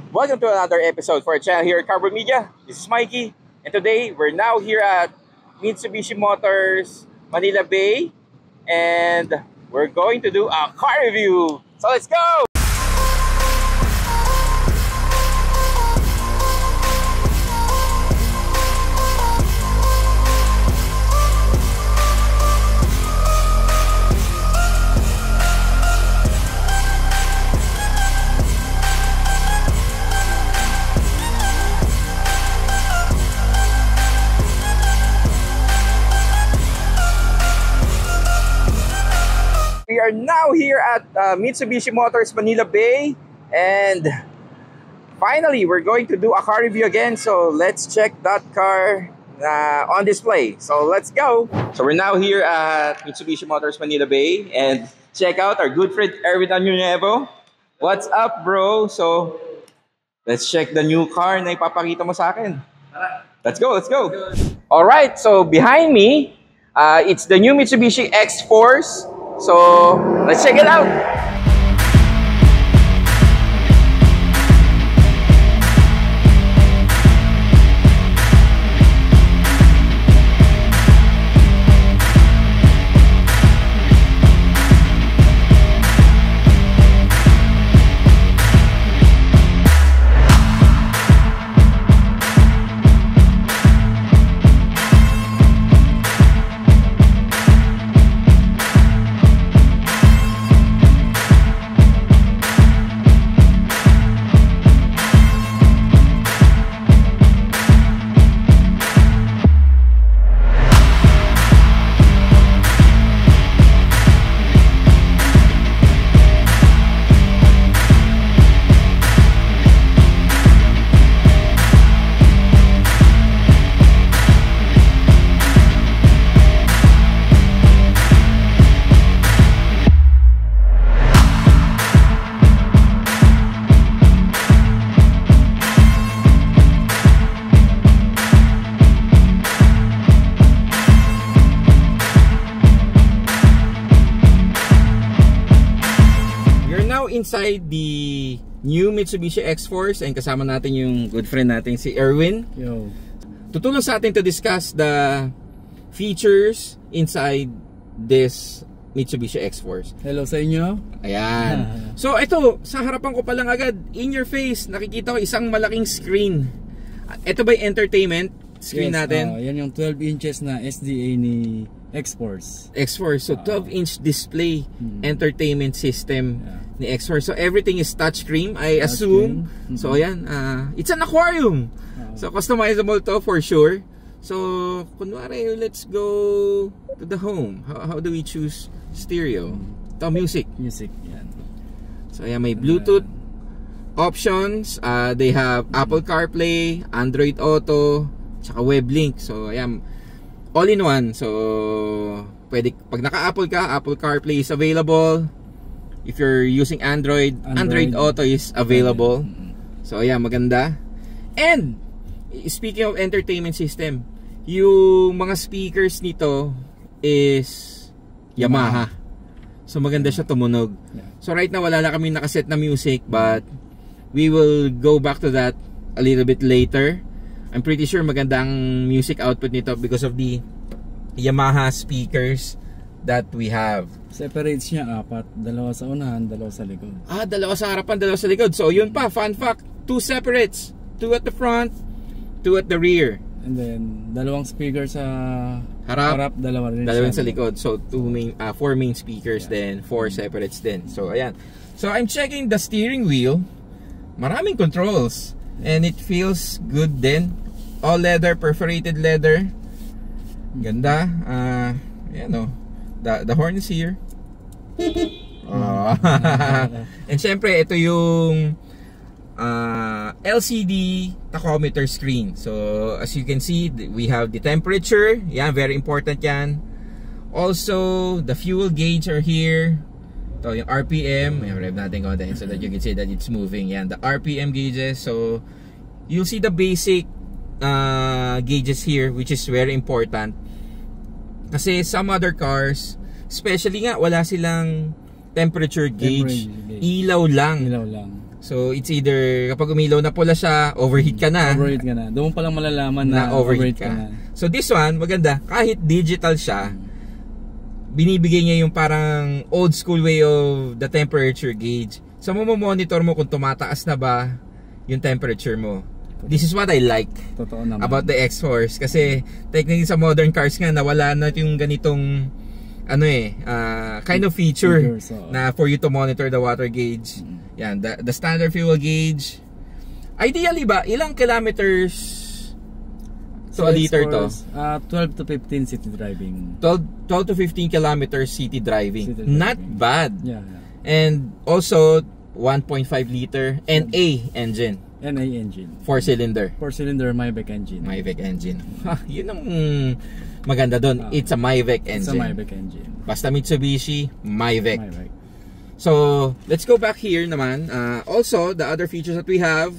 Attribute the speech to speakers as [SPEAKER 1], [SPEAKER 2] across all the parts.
[SPEAKER 1] Welcome to another episode for our channel here at Carbon Media. This is Mikey, and today we're now here at Mitsubishi Motors Manila Bay, and we're going to do a car review. So let's go! We are now here at Mitsubishi Motors Manila Bay, and finally we're going to do a car review again. So let's check that car on display. So let's go. So we're now here at Mitsubishi Motors Manila Bay, and check out our good friend Erwin Anuevo. What's up, bro? So let's check the new car na ipapakita mo sa akin. Let's go, let's go. All right, so behind me, it's the new Mitsubishi X-Force. So let's check it out. Inside the new Mitsubishi X-Force, and kasama natin yung good friend natin si Erwin.
[SPEAKER 2] Yo.
[SPEAKER 1] Tutulong sa atin to discuss the features inside this Mitsubishi X-Force.
[SPEAKER 2] Hello sa inyo.
[SPEAKER 1] Ayan. So ito, sa harapan ko pa lang agad, in your face, nakikita ko isang malaking screen. Ito ba yung entertainment screen natin?
[SPEAKER 2] Yan yung 12 inches na SDA ni X-Force.
[SPEAKER 1] X-Force, so 12-inch display entertainment system ni X-Force. So everything is touchscreen, I assume. So ayan, it's an aquarium. So customizable to for sure. So kunwari, let's go to the home. How do we choose stereo? Ito, music.
[SPEAKER 2] Music, yan.
[SPEAKER 1] So ayan, may Bluetooth options. They have Apple CarPlay, Android Auto, tsaka WebLink. So ayan, all in one. So pwede, pag naka-Apple ka, Apple CarPlay is available. If you're using Android Auto is available. So ayan, maganda. And speaking of entertainment system, yung mga speakers nito is Yamaha. So maganda siya tumunog. So right now wala na kami nakaset na music, but we will go back to that a little bit later. I'm pretty sure maganda ang music output nito because of the Yamaha speakers that we have.
[SPEAKER 2] Separates niya apat. Dalawa sa unahan, dalawa sa likod.
[SPEAKER 1] Dalawa sa harapan, dalawa sa likod. So yun pa, fun fact, 2 separates. 2 at the front, 2 at the rear.
[SPEAKER 2] And then dalawang speaker sa
[SPEAKER 1] harap,
[SPEAKER 2] dalawa rin
[SPEAKER 1] sa likod. So 4 main speakers, then 4 separates din. So ayan. So I'm checking the steering wheel. Maraming controls. And it feels good din. All leather, perforated leather. Ganda. Ayan o. The horn is here. And syempre, ito yung LCD tachometer screen. So as you can see, we have the temperature. Yan, very important yan. Also, the fuel gauge are here. Ito yung RPM. Rev natin konti so that you can see that it's moving. Yan, the RPM gauges. So you'll see the basic gauges here, which is very important. Kasi some other cars, especially nga wala silang temperature gauge. Ilaw lang.
[SPEAKER 2] Ilaw lang.
[SPEAKER 1] So it's either kapag umilaw na pula siya, overheat ka na.
[SPEAKER 2] Overheat ka na. Doon pa lang malalaman na
[SPEAKER 1] overheat ka na. So this one, maganda, kahit digital siya, binibigay niya yung parang old school way of the temperature gauge. So monitor mo kung tumataas na ba yung temperature mo. This is what I like about the X-Force. Kasi technically sa modern cars nga, nawala na yung ganitong kind of feature na for you to monitor the water gauge. Yan, the standard fuel gauge. Ideally ba, ilang kilometers to a liter to?
[SPEAKER 2] 12 to 15 city driving.
[SPEAKER 1] 12 to 15 kilometers city driving. Not bad.
[SPEAKER 2] Yeah.
[SPEAKER 1] And also 1.5 liter NA engine.
[SPEAKER 2] NA engine.
[SPEAKER 1] 4-cylinder.
[SPEAKER 2] 4-cylinder Mavic engine.
[SPEAKER 1] Mavic engine. Yun ang maganda doon. It's a Mavic engine.
[SPEAKER 2] It's a Mavic engine.
[SPEAKER 1] Basta Mitsubishi, Mavic. So, let's go back here naman. Also, the other features that we have,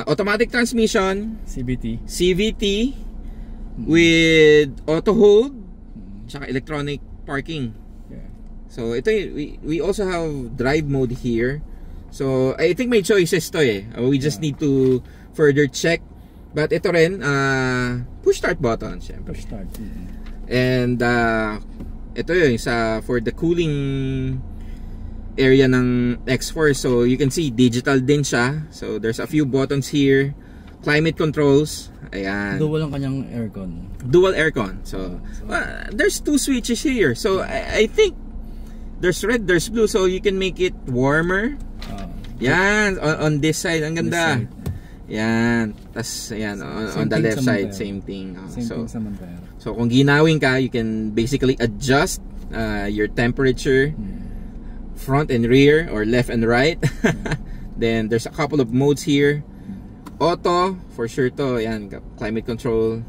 [SPEAKER 1] automatic transmission, CVT with auto hold, tsaka electronic parking. So, ito we also have drive mode here. So, I think may choices to eh. We just need to further check. But ito rin, push start button, syempre.
[SPEAKER 2] Push start.
[SPEAKER 1] And ito yun, for the cooling area ng X4. So, you can see, digital din siya. So, there's a few buttons here. Climate controls. Ayan.
[SPEAKER 2] Dual ang kanyang aircon.
[SPEAKER 1] Dual aircon. So, there's two switches here. So, I think there's red, there's blue. So, you can make it warmer. Yan, on this side. Ang ganda. Yan. Tapos, ayan, on the left side, same thing.
[SPEAKER 2] Same thing sa Montero.
[SPEAKER 1] So, kung ginawin ka, you can basically adjust your temperature, front and rear, or left and right. Then, there's a couple of modes here. Auto, for sure to. Ayan, climate control.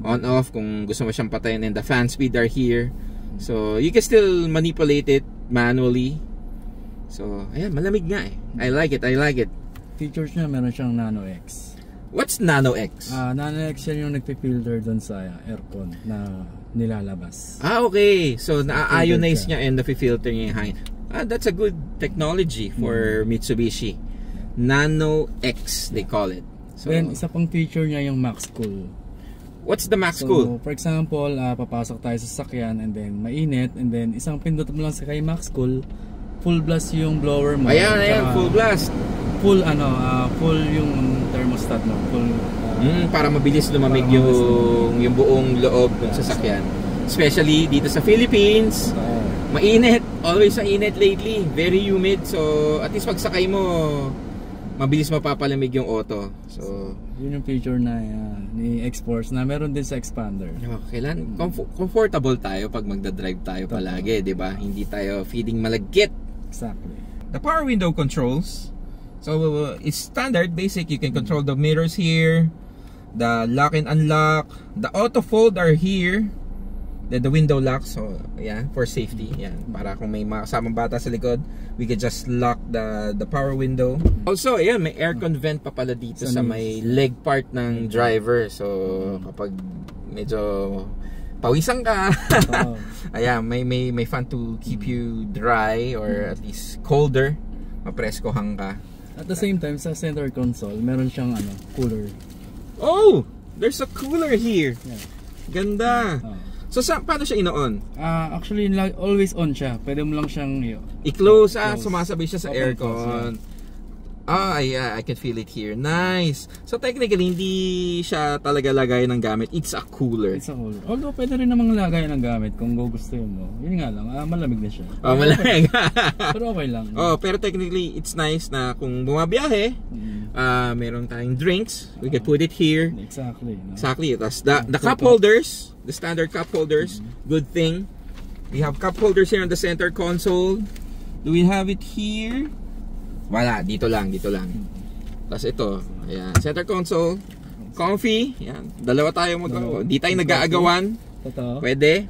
[SPEAKER 1] On, off, kung gusto mo siyang patayin. And the fan speed are here. So, you can still manipulate it manually. So, ayan, malamig nga eh. I like it, I like it.
[SPEAKER 2] Features niya, meron siyang Nano X.
[SPEAKER 1] What's Nano X?
[SPEAKER 2] Nano X yan yung nagpi-filter doon sa aircon na nilalabas.
[SPEAKER 1] Okay. So, na-ionize niya and na-filter niya yung hangin. That's a good technology for Mitsubishi. Nano X, they call it. So,
[SPEAKER 2] then, isa pang feature niya yung Max Cool.
[SPEAKER 1] What's the Max Cool?
[SPEAKER 2] So, for example, papasok tayo sa sasakyan and then mainit and then isang pindot mo lang sa kay Max Cool, full blast yung blower mo.
[SPEAKER 1] Ayan, full blast.
[SPEAKER 2] Full yung thermostat mo.
[SPEAKER 1] Para mabilis lumamig yung buong loob ng sasakyan. Especially dito sa Philippines. Mainit. Always mainit lately. Very humid. So, at least pag sakay mo, mabilis mapapalamig yung auto. So,
[SPEAKER 2] yun yung feature na ni X-Force na meron din sa Expander.
[SPEAKER 1] Kailan comfortable tayo pag magdadrive tayo palagi, 'di ba? Hindi tayo feeling malagkit.
[SPEAKER 2] Exactly.
[SPEAKER 1] The power window controls. So, it's standard, basic. You can control the mirrors here, the lock and unlock, the auto fold are here, then the window lock. So, yeah, for safety. Yan, para kung may mga kasamang bata sa likod, we can just lock the power window. Also, ayan, may aircon vent pa pala dito sa may leg part ng driver. So, kapag medyo pawisan ka, ayan, may fan to keep you dry or at least colder. Mapreskohan ka.
[SPEAKER 2] At the same time, sa center console, meron siyang cooler.
[SPEAKER 1] Oh! There's a cooler here.
[SPEAKER 2] Yeah.
[SPEAKER 1] Ganda. So, paano siya ino-on?
[SPEAKER 2] Actually, always on siya. Pwede mo lang siyang
[SPEAKER 1] i-close. Sumasabay siya sa aircon. Yeah, I can feel it here. Nice. So, technically, hindi siya talaga lagay ng gamit. It's a cooler.
[SPEAKER 2] It's a cooler. Although, pwede rin namang lagay ng gamit kung gugustuhin mo. Yun nga lang, malamig na siya.
[SPEAKER 1] Malamig.
[SPEAKER 2] Pero okay lang.
[SPEAKER 1] Pero technically, it's nice na kung bumabiyahe, meron tayong drinks. We can put it here.
[SPEAKER 2] Exactly. No?
[SPEAKER 1] Exactly. Tapos, the cup holders, the standard cup holders, good thing. We have cup holders here on the center console. Do we have it here? Wala, dito lang. Tapos ito, ayan, center console, comfy, ayan, dalawa tayo di tayo nag-aagawan. Pwede,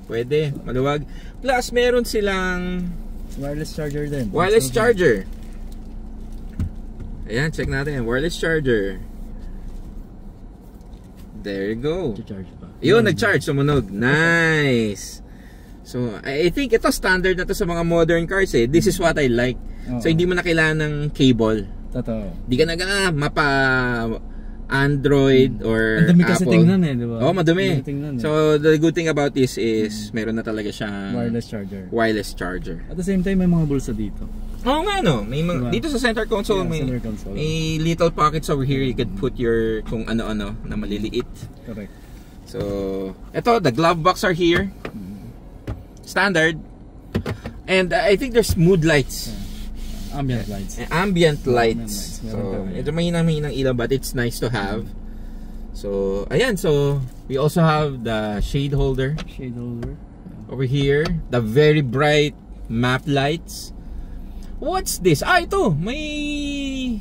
[SPEAKER 1] maluwag. Plus, meron silang
[SPEAKER 2] wireless charger din.
[SPEAKER 1] Wireless charger. Ayan, check natin, wireless charger. There you go. Yun, nag-charge, sumunog. Nice. So, I think ito standard na to sa mga modern cars eh. This is what I like. So hindi mo na kailangan ng cable.
[SPEAKER 2] Totoo.
[SPEAKER 1] Di ka mapa Android or
[SPEAKER 2] Ang dumi kasi
[SPEAKER 1] Apple.
[SPEAKER 2] tingnan eh, di ba?
[SPEAKER 1] Oo, madumi.
[SPEAKER 2] Tingnan, eh.
[SPEAKER 1] So the good thing about this is meron na talaga siyang
[SPEAKER 2] wireless charger. At the same time, may mga bulsa dito.
[SPEAKER 1] Oo nga no, may mga, dito sa center console,
[SPEAKER 2] center console.
[SPEAKER 1] May little pockets over here you could put your kung ano-ano na maliliit.
[SPEAKER 2] Correct.
[SPEAKER 1] So, ito, the glove box are here. Standard. And I think there's mood lights.
[SPEAKER 2] Ambient lights.
[SPEAKER 1] Ambient lights. So, ito mahinang ilaw but it's nice to have. So, ayan. So, we also have the shade holder. Over here. The very bright map lights. What's this? Ito. May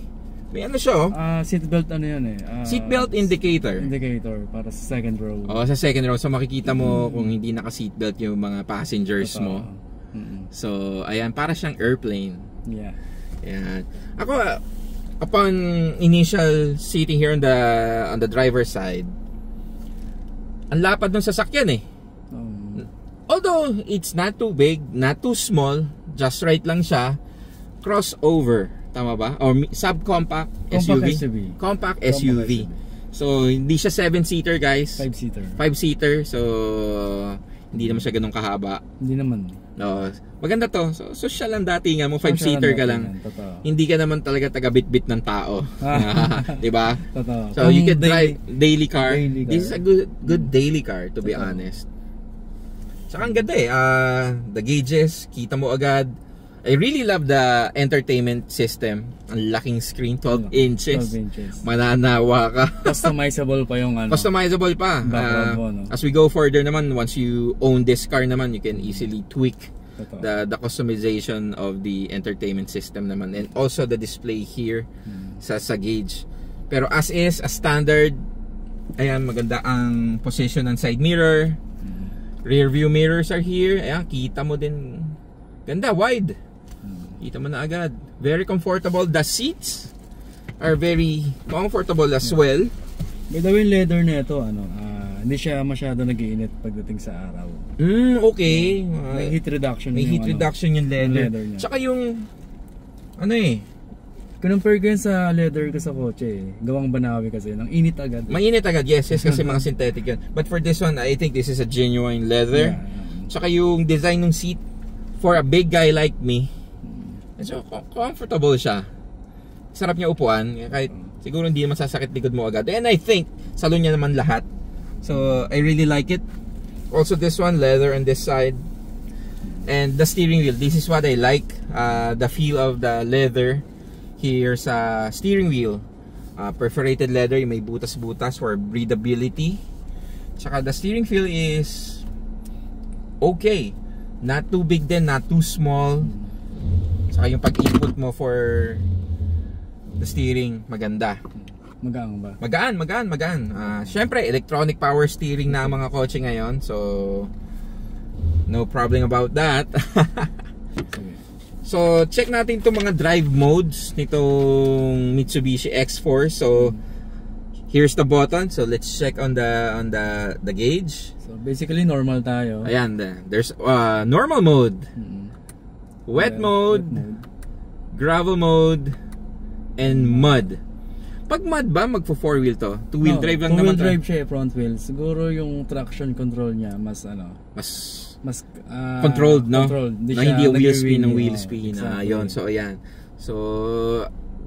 [SPEAKER 1] ano siya,
[SPEAKER 2] seatbelt ano yun eh.
[SPEAKER 1] Seatbelt indicator.
[SPEAKER 2] Para sa second row.
[SPEAKER 1] Sa second row. So, makikita mo kung hindi naka-seatbelt yung mga passengers mo. So, ayan. Para siyang airplane.
[SPEAKER 2] Yeah.
[SPEAKER 1] Ayan. Ako, upon initial sitting here on the driver's side, ang lapad ng sasakyan eh. Although, it's not too big, not too small, just right lang siya. Crossover. Tama ba? Or subcompact SUV. Compact SUV. So, hindi siya 7-seater guys. 5-seater. So, hindi naman siya ganun kahaba.
[SPEAKER 2] Hindi naman.
[SPEAKER 1] No, maganda to. So, social lang datingan mo, 5-seater ka lang. Hindi ka naman talaga taga-bit-bit ng tao. 'Di ba? So, you can drive daily car. This is a good daily car to be honest. Saka ang ganda eh. The gauges, kita mo agad. I really love the entertainment system. Ang laking screen, 12 inches. Mananawa ka.
[SPEAKER 2] Customizable pa yung ano.
[SPEAKER 1] Customizable pa. As we go further naman, once you own this car naman, you can easily tweak the customization of the entertainment system naman. And also the display here sa gauge. Pero as is, as standard, ayan, maganda ang position ng side mirror. Rear view mirrors are here. Ayan, kita mo din. Ganda, wide. Kita mo na agad. Very comfortable. The seats are very comfortable as well.
[SPEAKER 2] By the way, leather nito, hindi siya masyado nag-iinit pagdating sa araw.
[SPEAKER 1] Okay.
[SPEAKER 2] May heat reduction.
[SPEAKER 1] May heat reduction yung leather niya. Tsaka yung
[SPEAKER 2] compare ko yun sa leather ko sa kotse gawang Banawi kasi, nang init agad.
[SPEAKER 1] Mainit agad, yes kasi mga synthetic yun. But for this one, I think this is a genuine leather. Tsaka yung design ng seat, for a big guy like me, so comfortable siya. Sarap niya upuan, kahit siguro hindi naman sasakit likod mo agad. And I think, salon niya naman lahat. So, I really like it. Also this one, leather on this side. And the steering wheel, this is what I like. The feel of the leather here sa steering wheel. Perforated leather, may butas-butas for breathability. Tsaka the steering wheel is okay. Not too big din, not too small. Saka yung pag-input mo for the steering, maganda.
[SPEAKER 2] Magaan ba?
[SPEAKER 1] Magaan. Syempre, electronic power steering na ang mga kotse ngayon. So, no problem about that. So, check natin itong mga drive modes nitong Mitsubishi X4. So, here's the button. So, let's check on the gauge.
[SPEAKER 2] So, basically, normal tayo.
[SPEAKER 1] Ayan, there's normal mode. Wet mode, gravel mode, and mud. Pag mud ba, magpo 4-wheel to? 2-wheel drive lang naman to.
[SPEAKER 2] 2-wheel drive siya, front wheel. Siguro yung traction control niya mas
[SPEAKER 1] controlled, no? Hindi yung wheel spin ng wheel spin.
[SPEAKER 2] Exactly.
[SPEAKER 1] Yun, so ayan. So,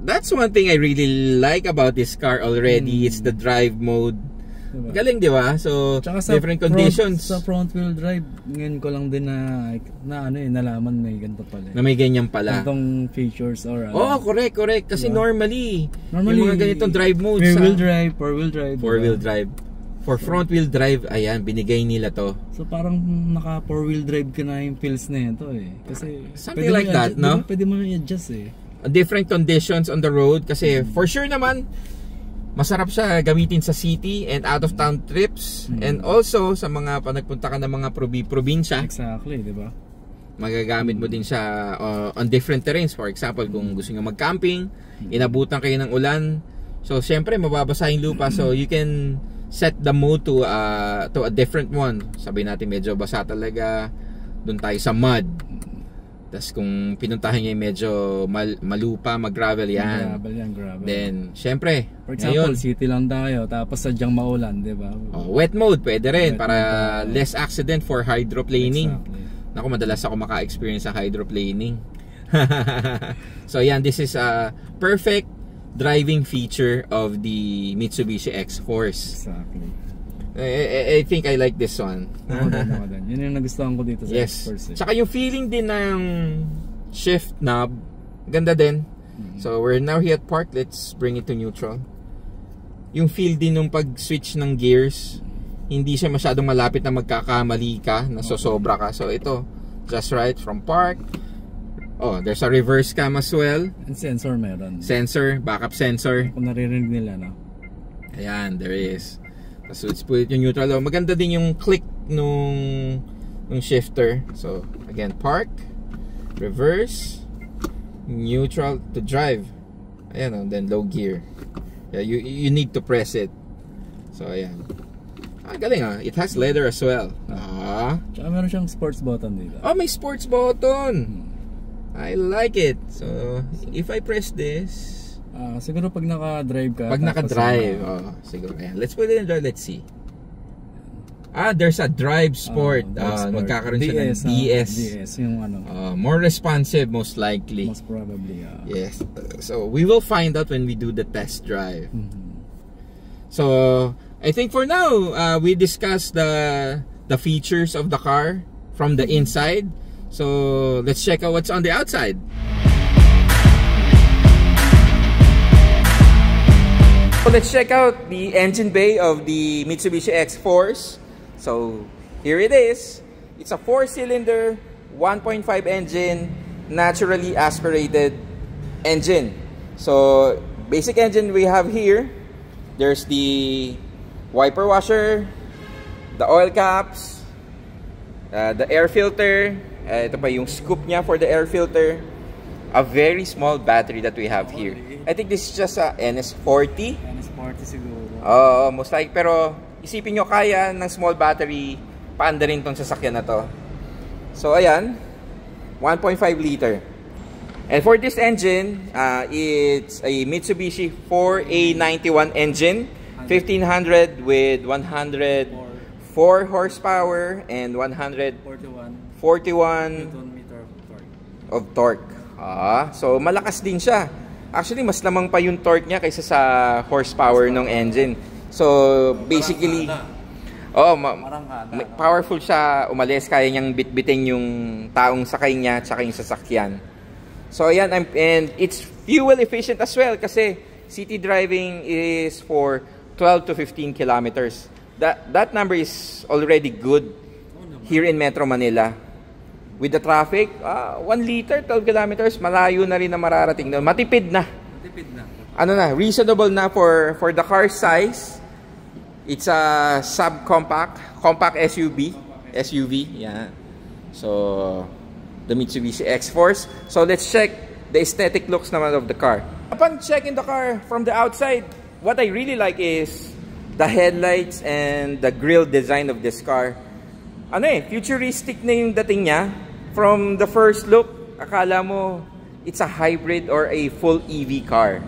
[SPEAKER 1] that's one thing I really like about this car already. It's the drive mode. Diba? Galing, di ba? So, different conditions.
[SPEAKER 2] Sa front wheel drive, ngayon ko lang din nalaman may ganito pala.
[SPEAKER 1] Na may ganyan pala.
[SPEAKER 2] Itong features or
[SPEAKER 1] correct. Kasi normally yung mga ganitong drive modes.
[SPEAKER 2] Rear wheel drive, 4-wheel drive.
[SPEAKER 1] 4-wheel drive. For front wheel drive, ayan, binigay nila to.
[SPEAKER 2] So, parang naka 4-wheel drive ka na yung feels na ito eh. Kasi,
[SPEAKER 1] something like that, no?
[SPEAKER 2] Pwede mo i-adjust eh.
[SPEAKER 1] Different conditions on the road. Kasi, for sure naman, masarap siya gamitin sa city and out of town trips and also sa mga nagpunta ka ng mga probinsya.
[SPEAKER 2] Exactly, di ba?
[SPEAKER 1] Magagamit mo din siya on different terrains. For example, kung gusto niyo mag-camping, inabutan kayo ng ulan. So, syempre mababasa yung lupa. So, you can set the mode to a different one. Sabihin natin medyo basa talaga. Doon tayo sa mud. Tas kung pinuntahan niya yung medyo malupa, mag-gravel yan.
[SPEAKER 2] Gravel.
[SPEAKER 1] Then, syempre,
[SPEAKER 2] for example,
[SPEAKER 1] ngayon,
[SPEAKER 2] city lang tayo, tapos sadyang maulan, di ba?
[SPEAKER 1] wet mode, pwede rin.
[SPEAKER 2] Wet
[SPEAKER 1] para
[SPEAKER 2] mode,
[SPEAKER 1] less accident for hydroplaning.
[SPEAKER 2] Exactly.
[SPEAKER 1] Naku, madalas ako maka-experience sa hydroplaning. So, yan, this is a perfect driving feature of the Mitsubishi X-Force.
[SPEAKER 2] Exactly.
[SPEAKER 1] I think I like this one.
[SPEAKER 2] Ako din. Yun yung nagustuhan ko dito sa
[SPEAKER 1] Yes.
[SPEAKER 2] X-Force.
[SPEAKER 1] Tsaka yung feeling din ng shift knob, ganda din. So we're now here at park. Let's bring it to neutral. Yung feel din nung pag-switch ng gears, hindi siya masyadong malapit na magkakamali ka, nasosobra ka. So ito, just right from park. Oh, there's a reverse cam as well.
[SPEAKER 2] And sensor meron.
[SPEAKER 1] Sensor, backup sensor.
[SPEAKER 2] Kung naririnig nila, no?
[SPEAKER 1] Ayan, there is. So let's put it yung neutral. Maganda din yung click nung shifter. So again, park, reverse, neutral to drive. Ayan, then low gear. Yeah, you need to press it. So ayan. Galing it has leather as well.
[SPEAKER 2] Tsaka meron siyang sports button dito.
[SPEAKER 1] Oh, may sports button. I like it. So if I press this,
[SPEAKER 2] siguro pag naka-drive ka.
[SPEAKER 1] pag naka-drive, siguro. Ayan. Let's put it in drive. Let's see. There's a drive sport. Magkakaroon siya ng DS.
[SPEAKER 2] DS, yung ano.
[SPEAKER 1] More responsive, most likely.
[SPEAKER 2] Most probably,
[SPEAKER 1] Yes. So we will find out when we do the test drive. So I think for now, we discussed the features of the car from the inside. So let's check out what's on the outside. So let's check out the engine bay of the Mitsubishi X-Force. So here it is. It's a 4-cylinder 1.5 engine, naturally aspirated engine. So basic engine we have here. There's the wiper washer, the oil caps, the air filter. Ito pa yung scoop niya for the air filter. A very small battery that we have here. I think this is just a NS40.
[SPEAKER 2] NS40 siguro.
[SPEAKER 1] Most like, pero isipin nyo kaya ng small battery paanda rin tong sasakyan na to. So ayan, 1.5 liter. And for this engine, it's a Mitsubishi 4A91 engine, 1500 with 104 horsepower and 141 of torque. So malakas din siya. Actually, mas lamang pa yung torque niya kaysa sa horsepower ng engine. So basically, powerful siya, umalis, kaya niyang bitbitin yung taong sakay niya tsaka yung sasakyan. So ayan, and it's fuel efficient as well kasi city driving is for 12 to 15 kilometers. That number is already good here in Metro Manila. With the traffic, 1 liter, 12 kilometers, malayo na rin na mararating doon. Matipid na. Ano na, reasonable na for the car size. It's a compact SUV. Yeah. So, the Mitsubishi X-Force. So, let's check the aesthetic looks naman of the car. Upon checking the car from the outside, what I really like is the headlights and the grille design of this car. Futuristic na yung dating niya. From the first look, akala mo it's a hybrid or a full EV car.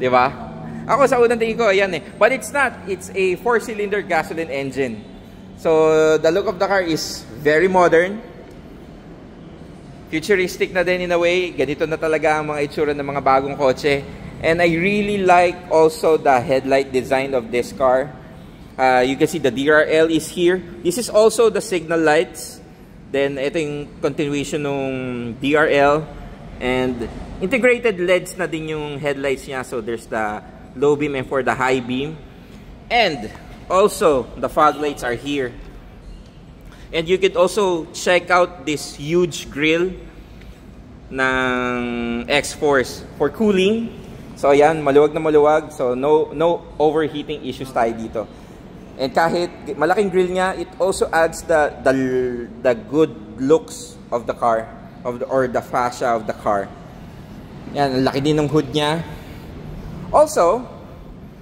[SPEAKER 1] Di ba? Ako sa unang tingin ko, ayan eh. But it's not. It's a 4-cylinder gasoline engine. So, the look of the car is very modern. Futuristic na din in a way. Ganito na talaga ang mga itsura ng mga bagong kotse. And I really like also the headlight design of this car. You can see the DRL is here. This is also the signal lights. Then, ito yung continuation ng DRL. And integrated LEDs na din yung headlights niya. So, there's the low beam and for the high beam. And also, the fog lights are here. And you could also check out this huge grille ng X-Force for cooling. So, ayan, maluwag na maluwag. So, no overheating issues tayo dito. And kahit malaking grille niya, it also adds the good looks of the car, or the fascia of the car. Yan, laki din ng hood niya. Also,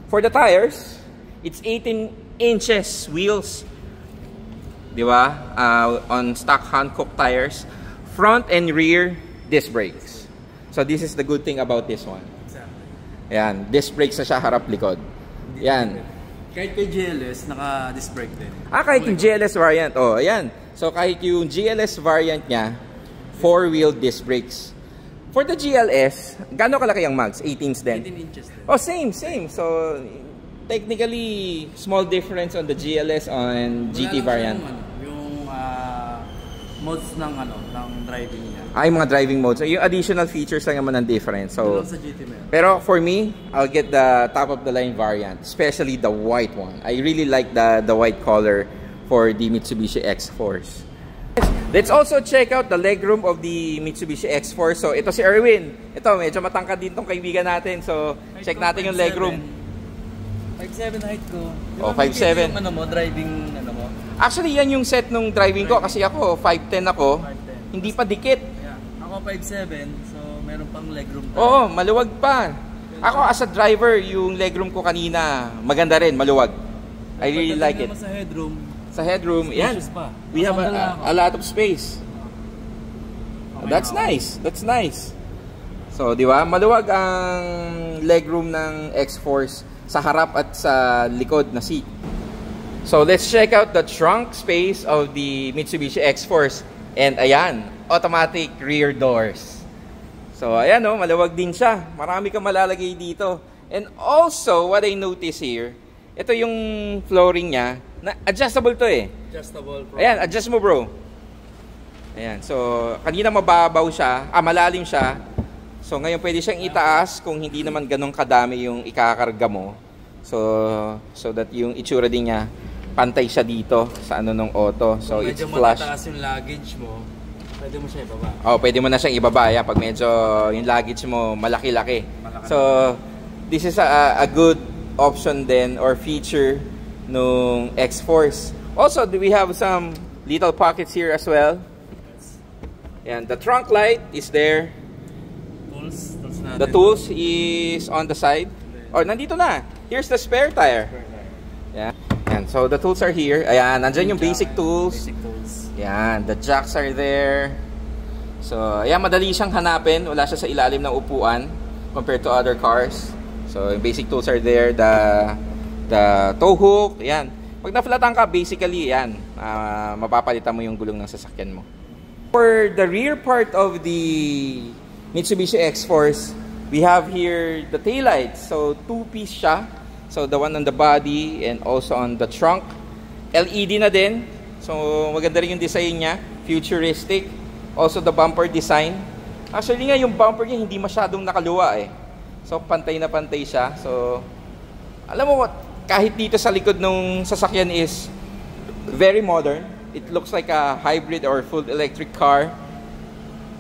[SPEAKER 1] for the tires, it's 18 inches wheels. Di ba? On stock Hankook tires. front and rear disc brakes. So this is the good thing about this one.
[SPEAKER 2] Exactly.
[SPEAKER 1] Ayan, disc brakes na siya harap-likod. Yan.
[SPEAKER 2] Kahit kay GLS, naka-disc brake din.
[SPEAKER 1] Kahit yung GLS variant. Oh, ayan. So kahit yung GLS variant niya, 4-wheel disc brakes. For the GLS, gaano kalaki ang mags? 18s din?
[SPEAKER 2] 18 inches din.
[SPEAKER 1] Oh, same. So, technically, small difference on the GLS on GT variant.
[SPEAKER 2] Yung modes ng driving niya.
[SPEAKER 1] Yung mga driving modes. Yung additional features lang naman ang difference. So,
[SPEAKER 2] sa GT meron.
[SPEAKER 1] pero for me, I'll get the top of the line variant, especially the white one. I really like the white color for the Mitsubishi X-Force. Let's also check out the legroom of the Mitsubishi X-Force. So, ito si Erwin. Ito, medyo matangkad din tong kaibigan natin. So, check natin yung legroom.
[SPEAKER 2] 5'7" height ko.
[SPEAKER 1] Oh, 5'7".
[SPEAKER 2] Yung driving, mo?
[SPEAKER 1] Actually, yan yung set nung driving ko. Kasi ako, 5'10 ako.
[SPEAKER 2] 5'10".
[SPEAKER 1] Hindi pa dikit.
[SPEAKER 2] Yeah. Ako 5'7", so meron pang legroom tayo.
[SPEAKER 1] Oo, maluwag pa. Ako, as a driver, yung legroom ko kanina, maganda rin, maluwag. I really like it.
[SPEAKER 2] Sa headroom,
[SPEAKER 1] Sa headroom, yan.
[SPEAKER 2] pa.
[SPEAKER 1] We have a lot of space.
[SPEAKER 2] Okay,
[SPEAKER 1] That's nice. That's nice. So, di ba? Maluwag ang legroom ng X-Force sa harap at sa likod na seat. So, let's check out the trunk space of the Mitsubishi X-Force. And ayan, automatic rear doors. So, ayan o, maluwag din siya. Marami kang malalagay dito. And also, what I notice here, ito yung flooring niya, na adjustable to eh.
[SPEAKER 2] Adjustable, bro.
[SPEAKER 1] Ayan, adjust mo bro. Ayan, so kanina mababaw siya, malalim siya. So ngayon pwede siyang itaas kung hindi naman ganun kadami yung ikakarga mo. So that yung itsura din niya, pantay siya dito sa ano nung auto. So it's flush.
[SPEAKER 2] Medyo matataas yung luggage mo, pwede mo siya ibaba.
[SPEAKER 1] Oh, pwede mo na siyang ibaba yan pag medyo yung luggage mo malaki-laki. So this is a good option then or feature nung X-Force. Also, we have some little pockets here as well. And the trunk light is there.
[SPEAKER 2] Tools natin.
[SPEAKER 1] The tools is on the side. Or nandito na. Here's the spare tire. Yeah. And so the tools are here. Ayan, nandyan yung basic tools.
[SPEAKER 2] Basic tools.
[SPEAKER 1] Ayan, the jacks are there. So, ayan, madali siyang hanapin. Wala siya sa ilalim ng upuan compared to other cars. So, yung basic tools are there. The tow hook, yan. Pag na-flatan ka, basically, yan, mapapalitan mo yung gulong ng sasakyan mo. For the rear part of the Mitsubishi X-Force, we have here the taillights. So, two-piece siya. So, the one on the body and also on the trunk. LED na din. So, maganda rin yung design niya. Futuristic. Also, the bumper design. Actually nga, yung bumper niya hindi masyadong nakaluwa eh. So, pantay na pantay siya. So, alam mo what? Kahit dito sa likod ng sasakyan is very modern. It looks like a hybrid or full electric car.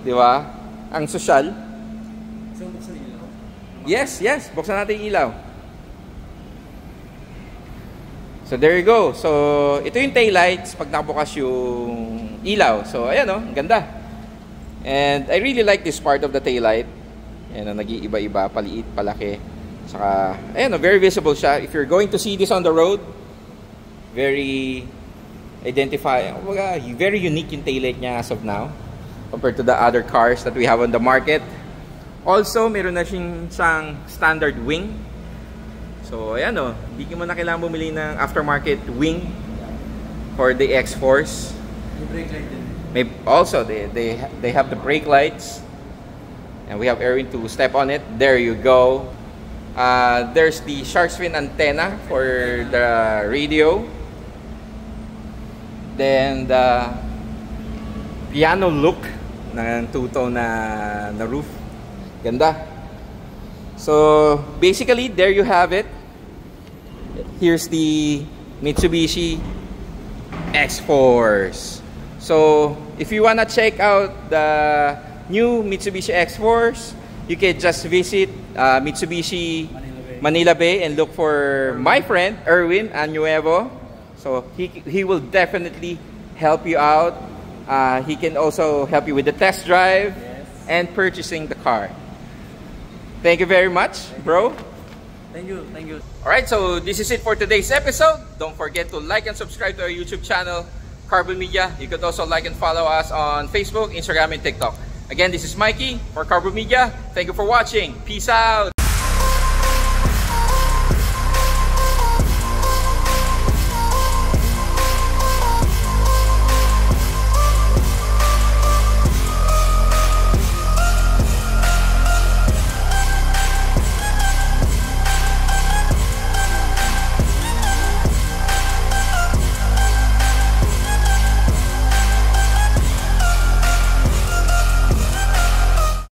[SPEAKER 1] Di ba? Ang sosyal.
[SPEAKER 2] So, buksan yung ilaw?
[SPEAKER 1] Yes. Buksan natin yung ilaw. So, there you go. So, ito yung taillights pag nakabukas yung ilaw. So, ayan o. Ang ganda. And I really like this part of the taillight. Ayan o, nag-iiba-iba. Paliit, palaki. Saka, ayan, very visible siya. If you're going to see this on the road, very very unique yung taillight niya as of now compared to the other cars that we have on the market. Also, meron na siyang standard wing. So, ayan o, hindi mo na kailangan bumili ng aftermarket wing for the X-Force.
[SPEAKER 2] May brake light din.
[SPEAKER 1] Also, they have the brake lights. And we have Erwin to step on it. There you go. There's the shark fin antenna for the radio. Then the piano look ng two-tone na roof. Ganda. So basically, there you have it. Here's the Mitsubishi X-Force. So if you wanna check out the new Mitsubishi X-Force, you can just visit Mitsubishi Manila Bay and look for my friend Erwin Anuevo. So he will definitely help you out. He can also help you with the test drive and purchasing the car. Thank you very much, bro.
[SPEAKER 2] Thank you.
[SPEAKER 1] Alright, so this is it for today's episode. Don't forget to like and subscribe to our YouTube channel. Carbon Media. You could also like and follow us on Facebook, Instagram, and TikTok. Again, this is Mikey for Carbon Media. Thank you for watching. Peace out.